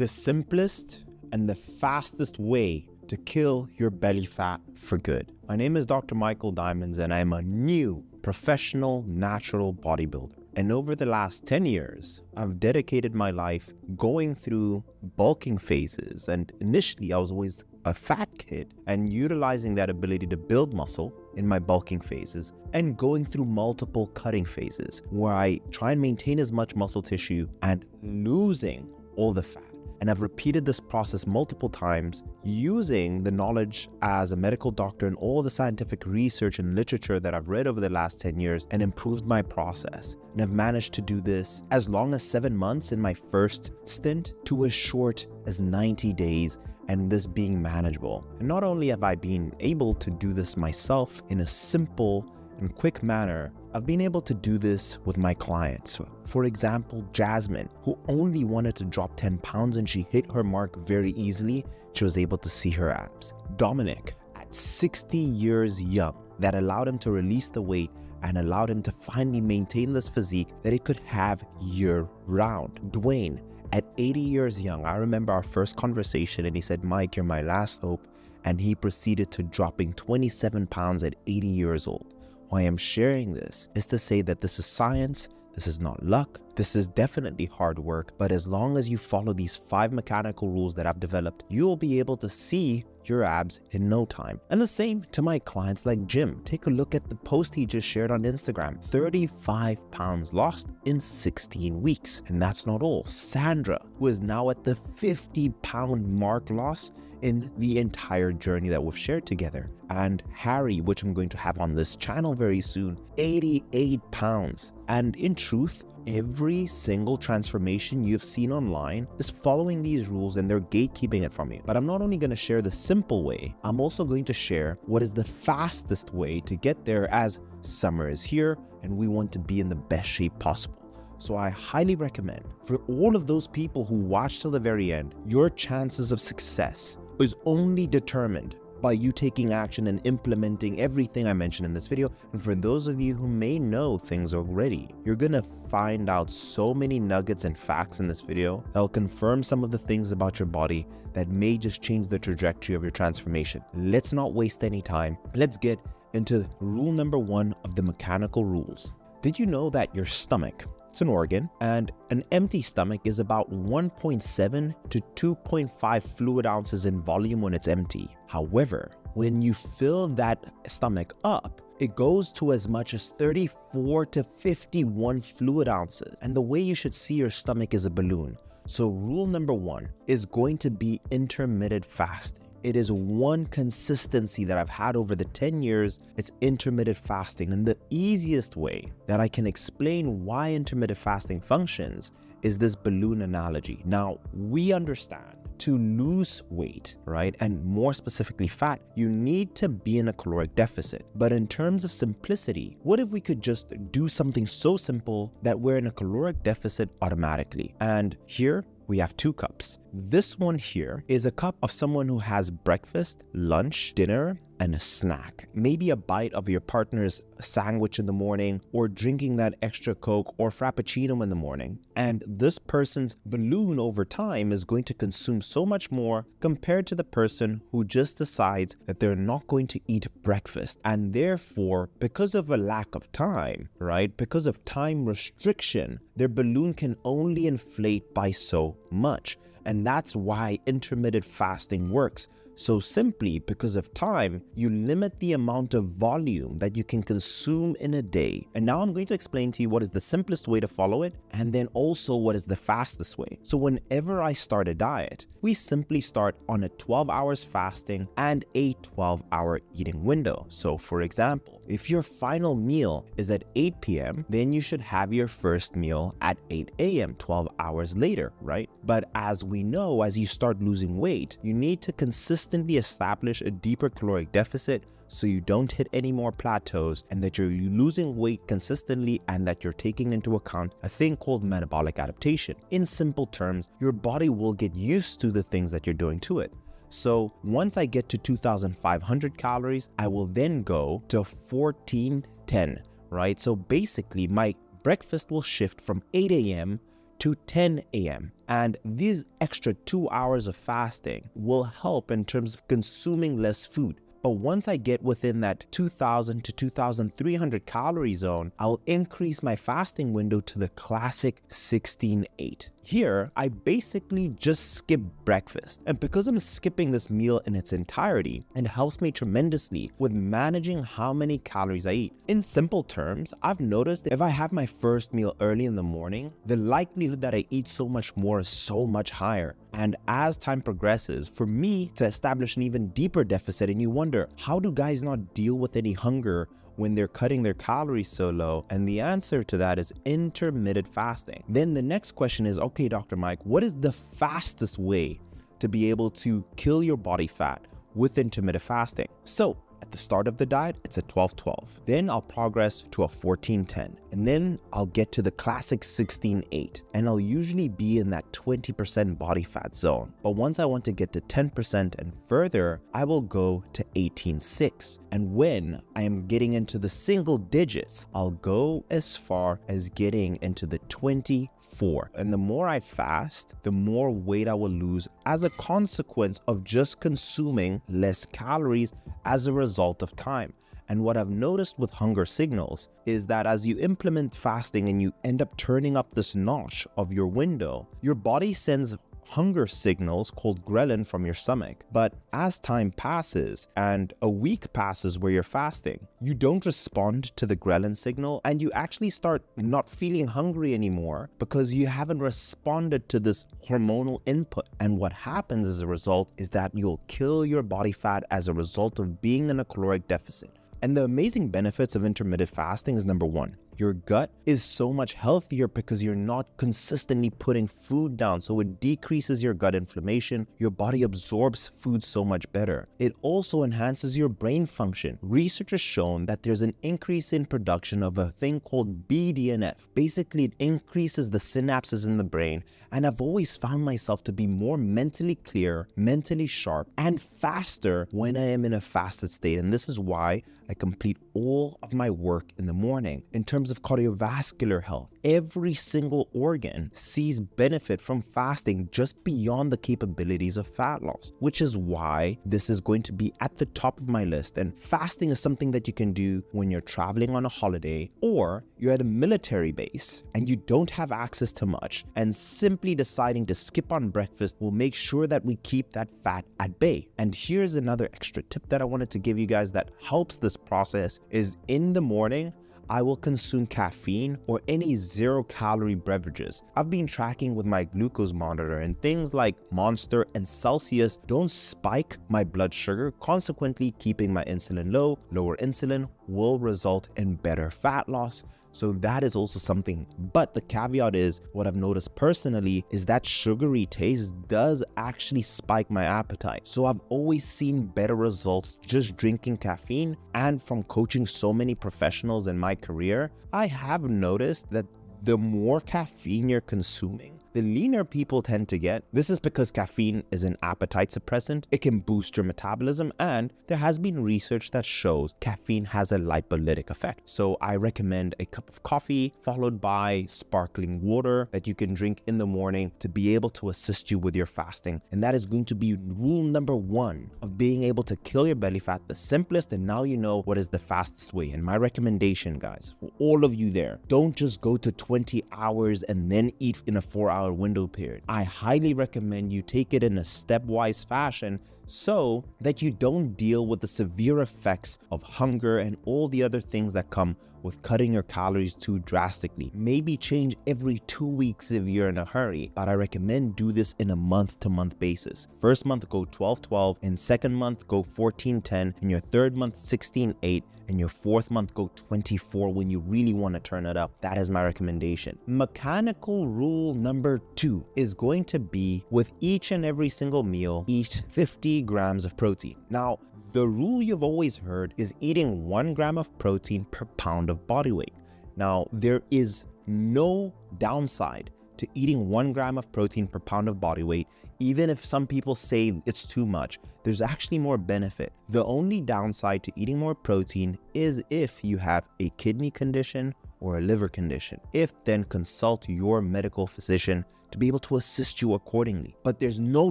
the simplest and the fastest way to kill your belly fat for good. My name is Dr. Michael Diamonds, and I'm a new professional natural bodybuilder. And over the last 10 years, I've dedicated my life going through bulking phases. And initially, I was always a fat kid and utilizing that ability to build muscle in my bulking phases and going through multiple cutting phases where I try and maintain as much muscle tissue and losing all the fat. And I've repeated this process multiple times using the knowledge as a medical doctor and all the scientific research and literature that I've read over the last 10 years and improved my process. And I've managed to do this as long as 7 months in my first stint to as short as 90 days, and this being manageable. And not only have I been able to do this myself in a simple and quick manner, I've been able to do this with my clients. For example, Jasmine, who only wanted to drop 10 pounds and she hit her mark very easily. She was able to see her abs. Dominic, at 60 years young, that allowed him to release the weight and allowed him to finally maintain this physique that he could have year round. Dwayne, at 80 years young, I remember our first conversation and he said, "Mike, you're my last hope." And he proceeded to dropping 27 pounds at 80 years old. Why I'm sharing this is to say that this is science, this is not luck, this is definitely hard work, but as long as you follow these 5 mechanical rules that I've developed, you will be able to see your abs in no time. And the same to my clients like Jim. Take a look at the post he just shared on Instagram. 35 pounds lost in 16 weeks. And that's not all. Sandra, who is now at the 50-pound mark loss in the entire journey that we've shared together. And Harry, which I'm going to have on this channel very soon, 88 pounds. And in truth, every single transformation you've seen online is following these rules and they're gatekeeping it from you. But I'm not only going to share the simple way, I'm also going to share what is the fastest way to get there, as summer is here and we want to be in the best shape possible. So I highly recommend for all of those people who watch till the very end, your chances of success is only determined by you taking action and implementing everything I mentioned in this video. And for those of you who may know things already, you're gonna find out so many nuggets and facts in this video that'll confirm some of the things about your body that may just change the trajectory of your transformation. Let's not waste any time. Let's get into rule number 1 of the mechanical rules. Did you know that your stomach, it's an organ, and an empty stomach is about 1.7 to 2.5 fluid ounces in volume when it's empty. However, when you fill that stomach up, it goes to as much as 34 to 51 fluid ounces. And the way you should see your stomach is a balloon. So rule number 1 is going to be intermittent fasting. It is one consistency that I've had over the 10 years. It's intermittent fasting. And the easiest way that I can explain why intermittent fasting functions is this balloon analogy. Now, we understand to lose weight, right, and more specifically fat, you need to be in a caloric deficit. But in terms of simplicity, what if we could just do something so simple that we're in a caloric deficit automatically? And here, we have 2 cups. This one here is a cup of someone who has breakfast, lunch, dinner, and a snack. Maybe a bite of your partner's sandwich in the morning, or drinking that extra Coke or Frappuccino in the morning. And this person's balloon over time is going to consume so much more compared to the person who just decides that they're not going to eat breakfast. And therefore, because of a lack of time, right, because of time restriction, their balloon can only inflate by so much. And that's why intermittent fasting works. So simply because of time, you limit the amount of volume that you can consume in a day. And now I'm going to explain to you what is the simplest way to follow it, and then also what is the fastest way. So whenever I start a diet, we simply start on a 12 hours fasting and a 12-hour eating window. So for example, if your final meal is at 8 p.m., then you should have your first meal at 8 a.m., 12 hours later, right? But as we know, as you start losing weight, you need to consistently establish a deeper caloric deficit so you don't hit any more plateaus, and that you're losing weight consistently, and that you're taking into account a thing called metabolic adaptation. In simple terms, your body will get used to the things that you're doing to it. So once I get to 2,500 calories, I will then go to 1410, right? So basically my breakfast will shift from 8 a.m. to 10 a.m. And these extra 2 hours of fasting will help in terms of consuming less food. But once I get within that 2,000 to 2,300 calorie zone, I'll increase my fasting window to the classic 16-8. Here, I basically just skip breakfast. And because I'm skipping this meal in its entirety, it helps me tremendously with managing how many calories I eat. In simple terms, I've noticed that if I have my first meal early in the morning, the likelihood that I eat so much more is so much higher. And as time progresses, for me to establish an even deeper deficit, and you wonder, how do guys not deal with any hunger when they're cutting their calories so low? And the answer to that is intermittent fasting. Then the next question is, okay, Dr. Mike, what is the fastest way to be able to kill your body fat with intermittent fasting? So at the start of the diet, it's a 12-12. Then I'll progress to a 14-10. And then I'll get to the classic 16-8. And I'll usually be in that 20% body fat zone. But once I want to get to 10% and further, I will go to 18-6. And when I am getting into the single digits, I'll go as far as getting into the 24. And the more I fast, the more weight I will lose as a consequence of just consuming less calories as a result of time. And what I've noticed with hunger signals is that as you implement fasting and you end up turning up this notch of your window, your body sends hunger signals called ghrelin from your stomach. But as time passes and a week passes where you're fasting, you don't respond to the ghrelin signal and you actually start not feeling hungry anymore because you haven't responded to this hormonal input. And what happens as a result is that you'll kill your body fat as a result of being in a caloric deficit. And the amazing benefits of intermittent fasting is number one, your gut is so much healthier because you're not consistently putting food down. So it decreases your gut inflammation. Your body absorbs food so much better. It also enhances your brain function. Research has shown that there's an increase in production of a thing called BDNF. Basically, it increases the synapses in the brain. And I've always found myself to be more mentally clear, mentally sharp, and faster when I am in a fasted state. And this is why I complete all of my work in the morning. In terms of cardiovascular health, every single organ sees benefit from fasting just beyond the capabilities of fat loss, which is why this is going to be at the top of my list. And fasting is something that you can do when you're traveling on a holiday or you're at a military base and you don't have access to much, and simply deciding to skip on breakfast will make sure that we keep that fat at bay. And here's another extra tip that I wanted to give you guys that helps this process is in the morning, I will consume caffeine or any zero-calorie beverages. I've been tracking with my glucose monitor, and things like Monster and Celsius don't spike my blood sugar, consequently keeping my insulin low. Lower insulin will result in better fat loss. So that is also something. But the caveat is, what I've noticed personally is that sugary taste does actually spike my appetite. So I've always seen better results just drinking caffeine. And from coaching so many professionals in my career, I have noticed that the more caffeine you're consuming, the leaner people tend to get. This is because caffeine is an appetite suppressant. It can boost your metabolism, and there has been research that shows caffeine has a lipolytic effect. So I recommend a cup of coffee followed by sparkling water that you can drink in the morning to be able to assist you with your fasting. And that is going to be rule number one of being able to kill your belly fat, the simplest, and now you know what is the fastest way. And my recommendation, guys, for all of you there, don't just go to 20 hours and then eat in a 4-hour window period. I highly recommend you take it in a stepwise fashion so that you don't deal with the severe effects of hunger and all the other things that come with cutting your calories too drastically. Maybe change every 2 weeks if you're in a hurry, but I recommend do this in a month-to-month basis. First month, go 12-12. In second month, go 14-10. In your third month, 16-8. In your fourth month, go 24 when you really want to turn it up. That is my recommendation. Mechanical rule number 2 is going to be with each and every single meal, eat 50 grams of protein. Now, the rule you've always heard is eating 1 gram of protein per pound of body weight. Now, there is no downside to eating 1 gram of protein per pound of body weight. Even if some people say it's too much, there's actually more benefit. The only downside to eating more protein is if you have a kidney condition or a liver condition. If then, consult your medical physician to be able to assist you accordingly. But there's no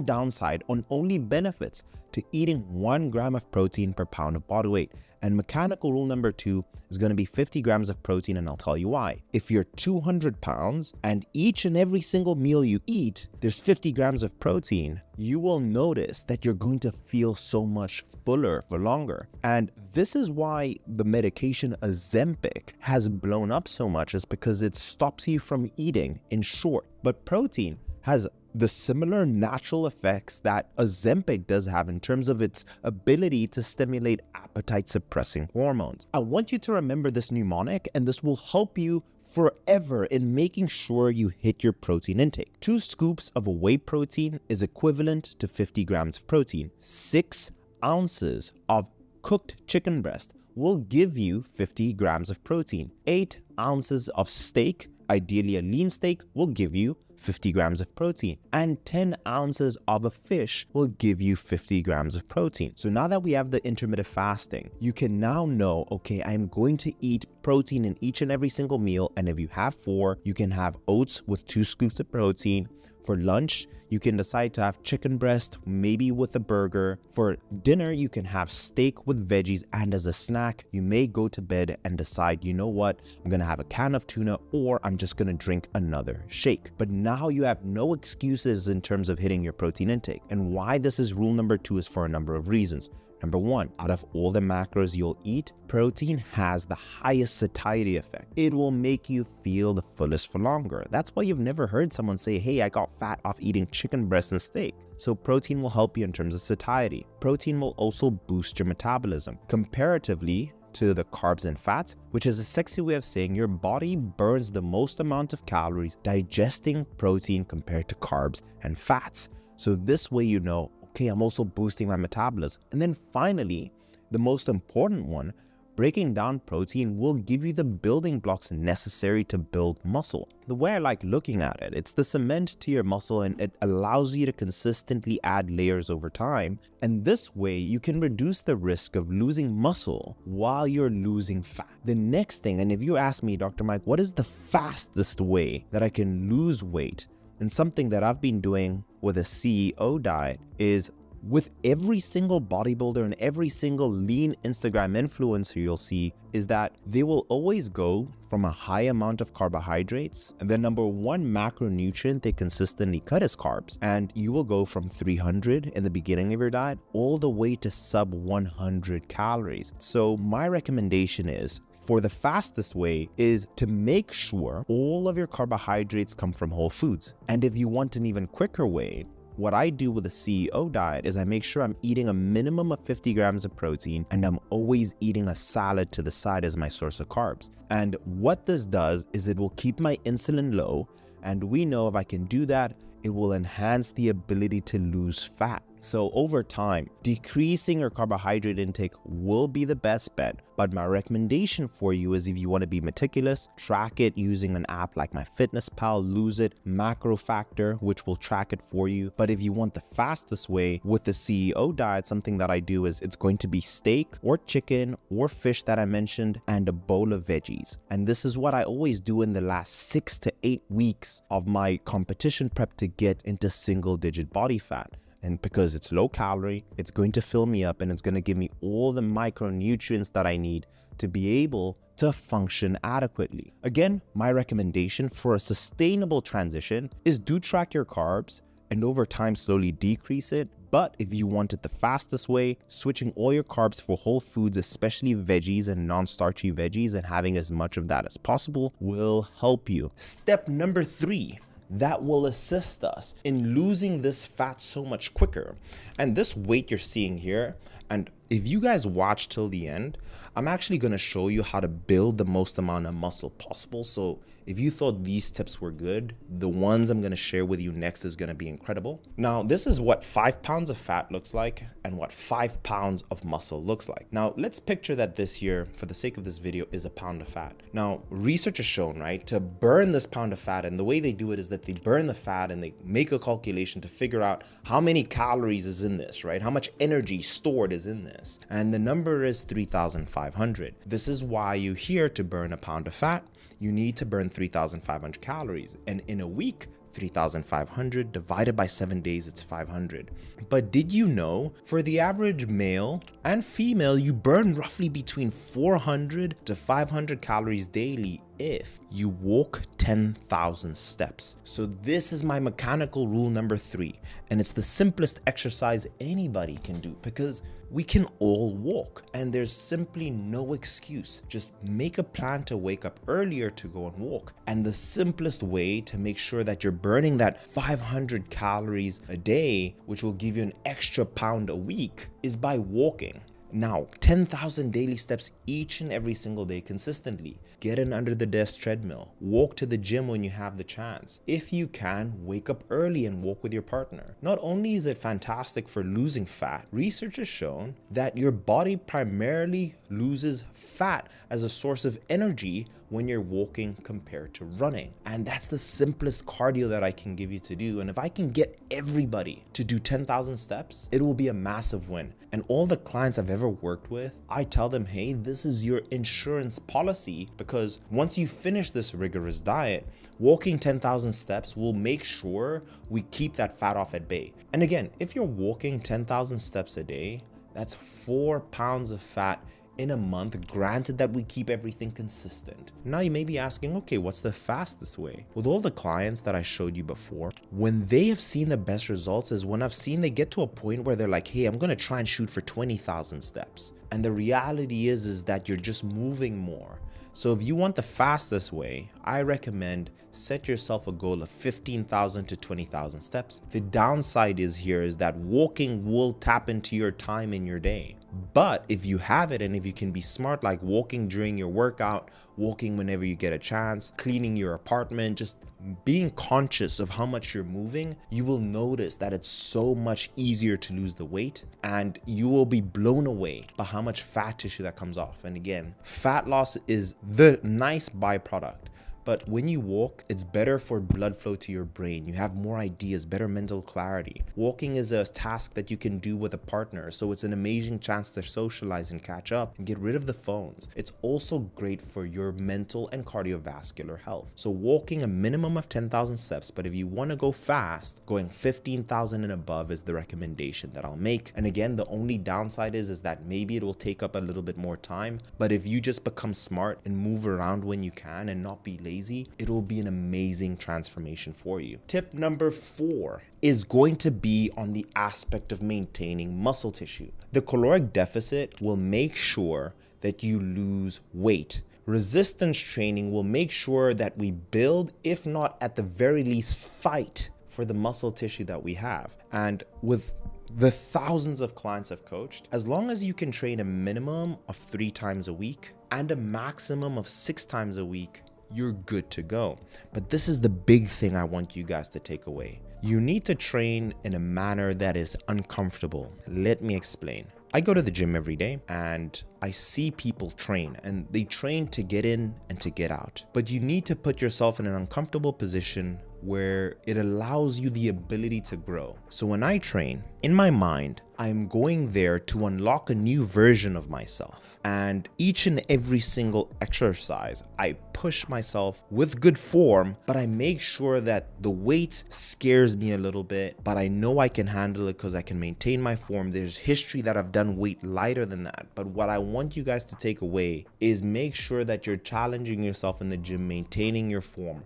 downside and only benefits to eating 1 gram of protein per pound of body weight. And mechanical rule number 2 is going to be 50 grams of protein, and I'll tell you why. If you're 200 pounds and each and every single meal you eat, there's 50 grams of protein, you will notice that you're going to feel so much fuller for longer. And this is why the medication Ozempic has blown up so much, is because it stops you from eating in short. But protein has the similar natural effects that Ozempic does have in terms of its ability to stimulate appetite-suppressing hormones. I want you to remember this mnemonic, and this will help you forever in making sure you hit your protein intake. 2 scoops of whey protein is equivalent to 50 grams of protein. 6 ounces of cooked chicken breast will give you 50 grams of protein. 8 ounces of steak, ideally a lean steak, will give you 50 grams of protein, and 10 ounces of a fish will give you 50 grams of protein. So now that we have the intermittent fasting, you can now know, okay, I'm going to eat protein in each and every single meal. And if you have 4, you can have oats with 2 scoops of protein. For lunch, you can decide to have chicken breast, maybe with a burger. For dinner, you can have steak with veggies. And as a snack, you may go to bed and decide, you know what, I'm going to have a can of tuna, or I'm just going to drink another shake. But now you have no excuses in terms of hitting your protein intake. And why this is rule number 2 is for a number of reasons. Number 1, out of all the macros you'll eat, protein has the highest satiety effect. It will make you feel the fullest for longer. That's why you've never heard someone say, hey, I got fat off eating chicken breast and steak. So protein will help you in terms of satiety. Protein will also boost your metabolism. Comparatively to the carbs and fats, which is a sexy way of saying your body burns the most amount of calories digesting protein compared to carbs and fats. So this way you know, okay, I'm also boosting my metabolism. And then finally, the most important one, breaking down protein will give you the building blocks necessary to build muscle. The way I like looking at it, it's the cement to your muscle, and it allows you to consistently add layers over time. And this way you can reduce the risk of losing muscle while you're losing fat. The next thing, and if you ask me, Dr. Mike, what is the fastest way that I can lose weight? And something that I've been doing with a CEO diet is, with every single bodybuilder and every single lean Instagram influencer you'll see, is that they will always go from a high amount of carbohydrates, and the number 1 macronutrient they consistently cut is carbs. And you will go from 300 in the beginning of your diet all the way to sub 100 calories. So my recommendation is, for the fastest way, is to make sure all of your carbohydrates come from whole foods. And if you want an even quicker way, what I do with a CEO diet is I make sure I'm eating a minimum of 50 grams of protein, and I'm always eating a salad to the side as my source of carbs. And what this does is it will keep my insulin low, and we know if I can do that, it will enhance the ability to lose fat. So over time, decreasing your carbohydrate intake will be the best bet. But my recommendation for you is, if you want to be meticulous, track it using an app like MyFitnessPal, Lose It, Macro Factor, which will track it for you. But if you want the fastest way with the CEO diet, something that I do is, it's going to be steak or chicken or fish that I mentioned, and a bowl of veggies. And this is what I always do in the last 6 to 8 weeks of my competition prep to get into single-digit body fat. And because it's low calorie, it's going to fill me up, and it's going to give me all the micronutrients that I need to be able to function adequately. Again, my recommendation for a sustainable transition is, do track your carbs and over time slowly decrease it. But if you want it the fastest way, switching all your carbs for whole foods, especially veggies and non-starchy veggies, and having as much of that as possible will help you. Step number 3. That will assist us in losing this fat so much quicker. And this weight you're seeing here, and if you guys watch till the end, I'm actually going to show you how to build the most amount of muscle possible. So if you thought these tips were good, the ones I'm going to share with you next is going to be incredible. Now, this is what 5 pounds of fat looks like and what 5 pounds of muscle looks like. Now, let's picture that this here, for the sake of this video, is a pound of fat. Now, research has shown, right, to burn this pound of fat, and the way they do it is that they burn the fat and they make a calculation to figure out how many calories is in this, right? How much energy stored is ideas in this, and the number is 3,500. This is why you hear to burn a pound of fat, you need to burn 3,500 calories, and in a week, 3,500 divided by 7 days, it's 500. But did you know for the average male and female, you burn roughly between 400 to 500 calories daily if you walk 10,000 steps. So this is my mechanical rule number 3, and it's the simplest exercise anybody can do because we can all walk and there's simply no excuse. Just make a plan to wake up earlier to go and walk. And the simplest way to make sure that you're burning that 500 calories a day, which will give you an extra pound a week, is by walking. Now, 10,000 daily steps each and every single day consistently. Get an under the desk treadmill. Walk to the gym when you have the chance. If you can, wake up early and walk with your partner. Not only is it fantastic for losing fat, research has shown that your body primarily loses fat as a source of energy when you're walking compared to running. And that's the simplest cardio that I can give you to do. And if I can get everybody to do 10,000 steps, it will be a massive win. And all the clients I've ever worked with, I tell them, hey, this is your insurance policy, because once you finish this rigorous diet, walking 10,000 steps will make sure we keep that fat off at bay. And again, if you're walking 10,000 steps a day, that's 4 pounds of fat in a month, granted that we keep everything consistent. Now you may be asking, okay, what's the fastest way? With all the clients that I showed you before, when they have seen the best results is when I've seen they get to a point where they're like, hey, I'm gonna try and shoot for 20,000 steps. And the reality is that you're just moving more. So if you want the fastest way, I recommend set yourself a goal of 15,000 to 20,000 steps. The downside is that walking will tap into your time in your day. But if you have it and if you can be smart, like walking during your workout, walking whenever you get a chance, cleaning your apartment, just being conscious of how much you're moving, you will notice that it's so much easier to lose the weight and you will be blown away by how much fat tissue that comes off. And again, fat loss is the nice byproduct. But when you walk, it's better for blood flow to your brain. You have more ideas, better mental clarity. Walking is a task that you can do with a partner, so it's an amazing chance to socialize and catch up and get rid of the phones. It's also great for your mental and cardiovascular health. So walking a minimum of 10,000 steps, but if you want to go fast, going 15,000 and above is the recommendation that I'll make. And again, the only downside is that maybe it will take up a little bit more time, but if you just become smart and move around when you can and not be lazy, it'll be an amazing transformation for you. Tip number 4 is going to be on the aspect of maintaining muscle tissue. The caloric deficit will make sure that you lose weight. Resistance training will make sure that we build, if not at the very least fight, for the muscle tissue that we have. And with the thousands of clients I've coached, as long as you can train a minimum of 3 times a week and a maximum of 6 times a week, you're good to go. But this is the big thing I want you guys to take away. You need to train in a manner that is uncomfortable. Let me explain. I go to the gym every day and I see people train, and they train to get in and to get out. But you need to put yourself in an uncomfortable position where it allows you the ability to grow. So when I train, in my mind, I'm going there to unlock a new version of myself. And each and every single exercise, I push myself with good form, but I make sure that the weight scares me a little bit, but I know I can handle it because I can maintain my form. There's history that I've done weight lighter than that. But what I want you guys to take away is make sure that you're challenging yourself in the gym, maintaining your form.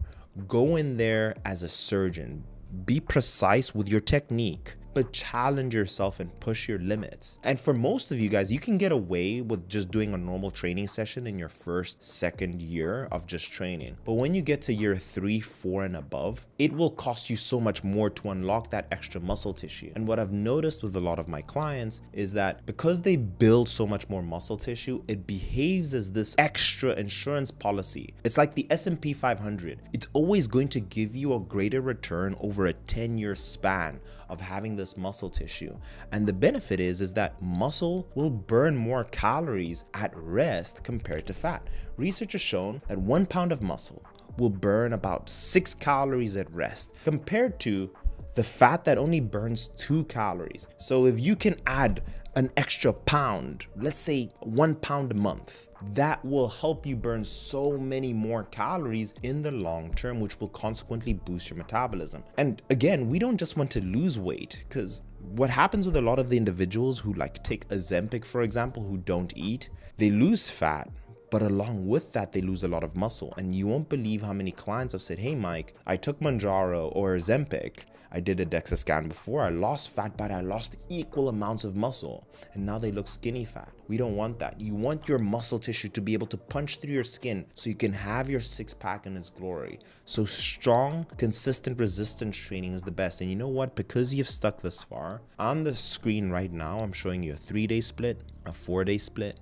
Go in there as a surgeon. Be precise with your technique, but challenge yourself and push your limits. And for most of you guys, you can get away with just doing a normal training session in your first, second year of just training. But when you get to year 3, 4 and above, it will cost you so much more to unlock that extra muscle tissue. And what I've noticed with a lot of my clients is that because they build so much more muscle tissue, it behaves as this extra insurance policy. It's like the S&P 500. It's always going to give you a greater return over a 10-year span of having this muscle tissue. And the benefit is that muscle will burn more calories at rest compared to fat. Research has shown that 1 pound of muscle will burn about 6 calories at rest compared to the fat that only burns 2 calories. So if you can add an extra pound, let's say 1 pound a month, that will help you burn so many more calories in the long term, which will consequently boost your metabolism. And again, we don't just want to lose weight, because what happens with a lot of the individuals who like take Ozempic, for example, who don't eat, they lose fat, but along with that, they lose a lot of muscle. And you won't believe how many clients have said, hey, Mike, I took Mounjaro or Ozempic. I did a DEXA scan before. I lost fat, but I lost equal amounts of muscle. And now they look skinny fat. We don't want that. You want your muscle tissue to be able to punch through your skin so you can have your 6-pack in its glory. So strong, consistent resistance training is the best. And you know what? Because you've stuck this far, on the screen right now, I'm showing you a 3-day split, a 4-day split,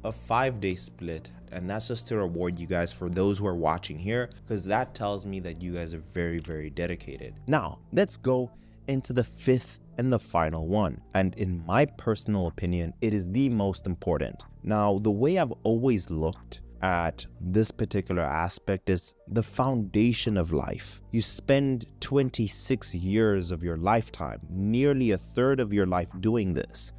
a 5-day split, and that's just to reward you guys for those who are watching here, because that tells me that you guys are very, very dedicated. Now, let's go into the 5th and the final one, and in my personal opinion, it is the most important. Now, the way I've always looked at this particular aspect is the foundation of life. You spend 26 years of your lifetime, nearly a third of your life doing this,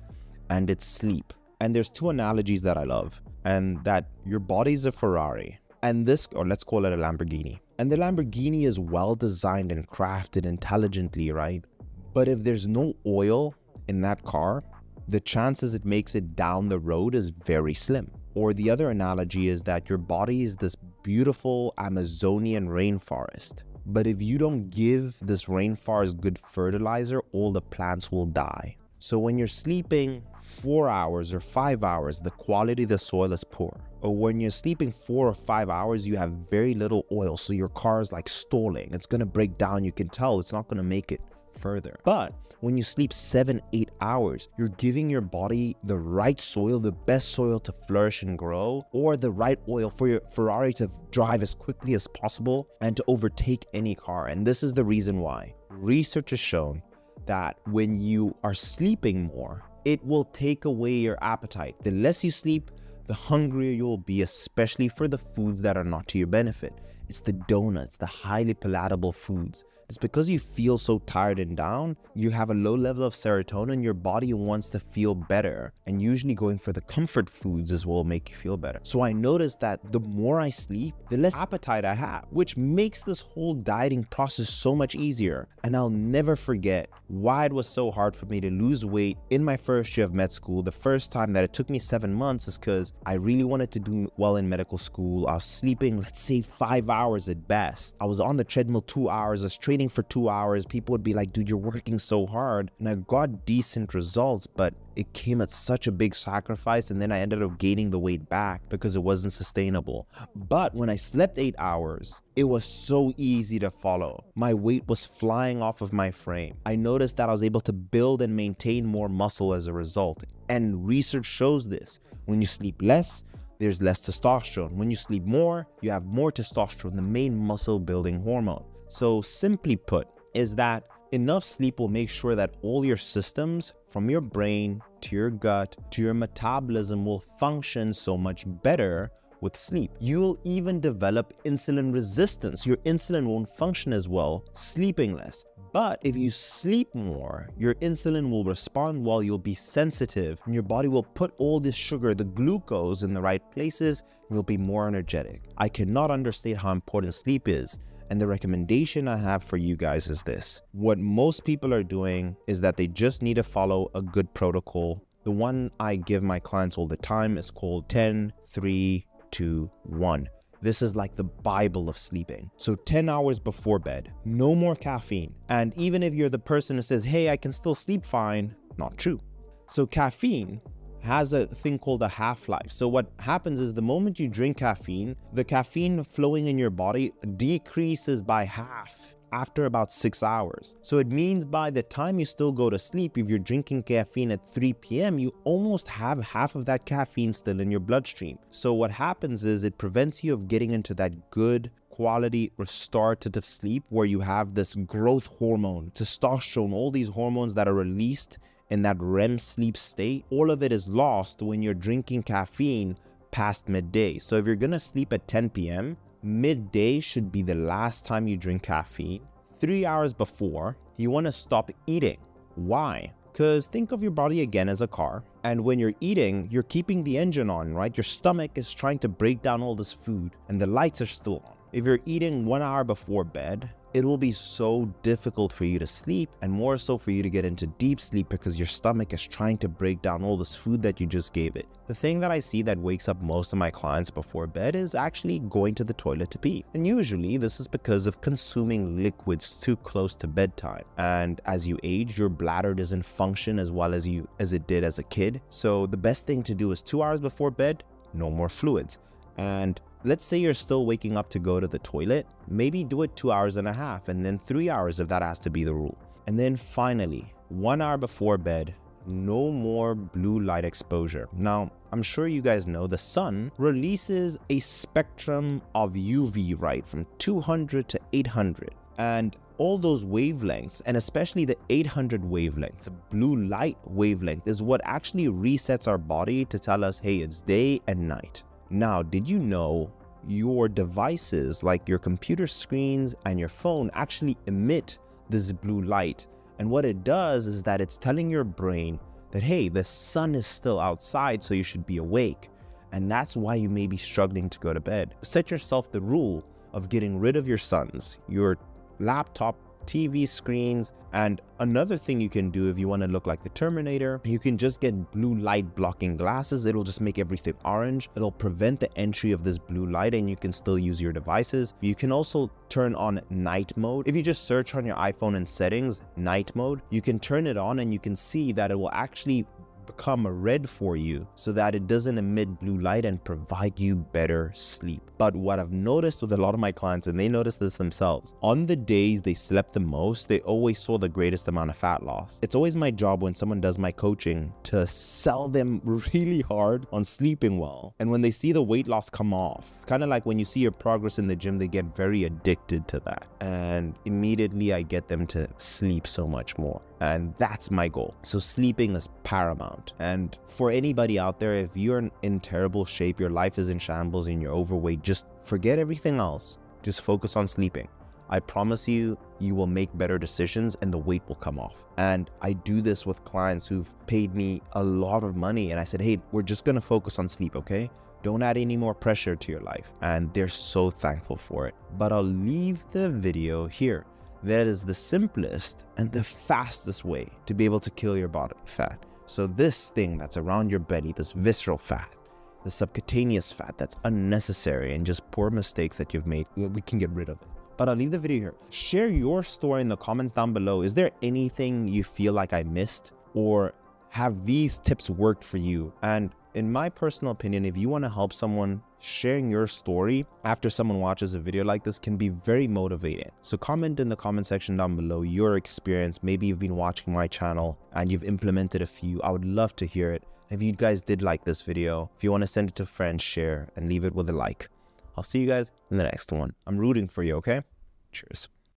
and it's sleep. And there's 2 analogies that I love, and that your body's a Ferrari, and this, or let's call it a Lamborghini. And the Lamborghini is well designed and crafted intelligently, right? But if there's no oil in that car, the chances it makes it down the road is very slim. Or the other analogy is that your body is this beautiful Amazonian rainforest. But if you don't give this rainforest good fertilizer, all the plants will die. So when you're sleeping 4 hours or 5 hours, the quality of the soil is poor. Or when you're sleeping 4 or 5 hours, you have very little oil. So your car is like stalling. It's going to break down. You can tell it's not going to make it further. But when you sleep 7-8 hours, you're giving your body the right soil, the best soil to flourish and grow, or the right oil for your Ferrari to drive as quickly as possible and to overtake any car. And this is the reason why research has shown that when you are sleeping more, it will take away your appetite. The less you sleep, the hungrier you'll be, especially for the foods that are not to your benefit. It's the donuts, the highly palatable foods. It's because you feel so tired and down, you have a low level of serotonin, your body wants to feel better. And usually going for the comfort foods is what will make you feel better. So I noticed that the more I sleep, the less appetite I have, which makes this whole dieting process so much easier. And I'll never forget why it was so hard for me to lose weight in my first year of med school. The first time that it took me 7 months is because I really wanted to do well in medical school. I was sleeping, let's say 5 hours at best. I was on the treadmill 2 hours, I was training for 2 hours. People would be like, dude, you're working so hard. And I got decent results, but it came at such a big sacrifice. And then I ended up gaining the weight back because it wasn't sustainable. But when I slept 8 hours, it was so easy to follow. My weight was flying off of my frame. I noticed that I was able to build and maintain more muscle as a result. And research shows this. When you sleep less, there's less testosterone. When you sleep more, you have more testosterone, the main muscle building hormone. So simply put, is that enough sleep will make sure that all your systems, from your brain to your gut to your metabolism, will function so much better with sleep. You'll even develop insulin resistance. Your insulin won't function as well sleeping less. But if you sleep more, your insulin will respond well, you'll be sensitive, and your body will put all this sugar, the glucose, in the right places, and you'll be more energetic. I cannot understate how important sleep is. And the recommendation I have for you guys is this. What most people are doing is that they just need to follow a good protocol. The one I give my clients all the time is called 10-3-2-1. This is like the Bible of sleeping. So 10 hours before bed, no more caffeine. And even if you're the person who says, hey, I can still sleep fine, not true. So caffeine has a thing called a half-life. So what happens is the moment you drink caffeine, the caffeine flowing in your body decreases by half after about 6 hours. So it means by the time you still go to sleep, if you're drinking caffeine at 3 p.m., you almost have half of that caffeine still in your bloodstream. So what happens is it prevents you of getting into that good quality restorative sleep where you have this growth hormone, testosterone, all these hormones that are released in that REM sleep state. All of it is lost when you're drinking caffeine past midday. So if you're gonna sleep at 10 p.m., midday should be the last time you drink caffeine. 3 hours before, you want to stop eating. Why? Because think of your body again as a car. And when you're eating, you're keeping the engine on, right? Your stomach is trying to break down all this food and the lights are still on. If you're eating 1 hour before bed, it will be so difficult for you to sleep, and more so for you to get into deep sleep because your stomach is trying to break down all this food that you just gave it. The thing that I see that wakes up most of my clients before bed is actually going to the toilet to pee. And usually this is because of consuming liquids too close to bedtime. And as you age, your bladder doesn't function as well as it did as a kid. So the best thing to do is 2 hours before bed, no more fluids. And let's say you're still waking up to go to the toilet, maybe do it 2.5 hours and then 3 hours if that has to be the rule. And then finally, 1 hour before bed, no more blue light exposure. Now, I'm sure you guys know the sun releases a spectrum of UV, right, from 200 to 800. And all those wavelengths, and especially the 800 wavelength, the blue light wavelength, is what actually resets our body to tell us, hey, it's day and night. Now, did you know your devices like your computer screens and your phone actually emit this blue light? And what it does is that it's telling your brain that, hey, the sun is still outside, so you should be awake. And that's why you may be struggling to go to bed. Set yourself the rule of getting rid of your suns, your laptop, TV screens. And another thing you can do if you want to look like the Terminator, you can just get blue light blocking glasses. It'll just make everything orange. It'll prevent the entry of this blue light and you can still use your devices. You can also turn on night mode. If you just search on your iPhone in settings, night mode, you can turn it on and you can see that it will actually become red for you so that it doesn't emit blue light and provide you better sleep. But what I've noticed with a lot of my clients, and they notice this themselves, on the days they slept the most, they always saw the greatest amount of fat loss. It's always my job when someone does my coaching to sell them really hard on sleeping well. And when they see the weight loss come off, it's kind of like when you see your progress in the gym, they get very addicted to that. And immediately I get them to sleep so much more. And that's my goal. So sleeping is paramount. And for anybody out there, if you're in terrible shape, your life is in shambles and you're overweight, just forget everything else. Just focus on sleeping. I promise you, you will make better decisions and the weight will come off. And I do this with clients who've paid me a lot of money. And I said, hey, we're just going to focus on sleep, okay? Don't add any more pressure to your life. And they're so thankful for it. But I'll leave the video here. That is the simplest and the fastest way to be able to kill your body fat. So this thing that's around your belly, this visceral fat, the subcutaneous fat that's unnecessary and just poor mistakes that you've made, we can get rid of it. But I'll leave the video here. Share your story in the comments down below. Is there anything you feel like I missed, or have these tips worked for you? And in my personal opinion, if you want to help someone, sharing your story after someone watches a video like this can be very motivating. So comment in the comment section down below your experience. Maybe you've been watching my channel and you've implemented a few. I would love to hear it. If you guys did like this video, if you want to send it to friends, share and leave it with a like. I'll see you guys in the next one. I'm rooting for you, okay? Cheers.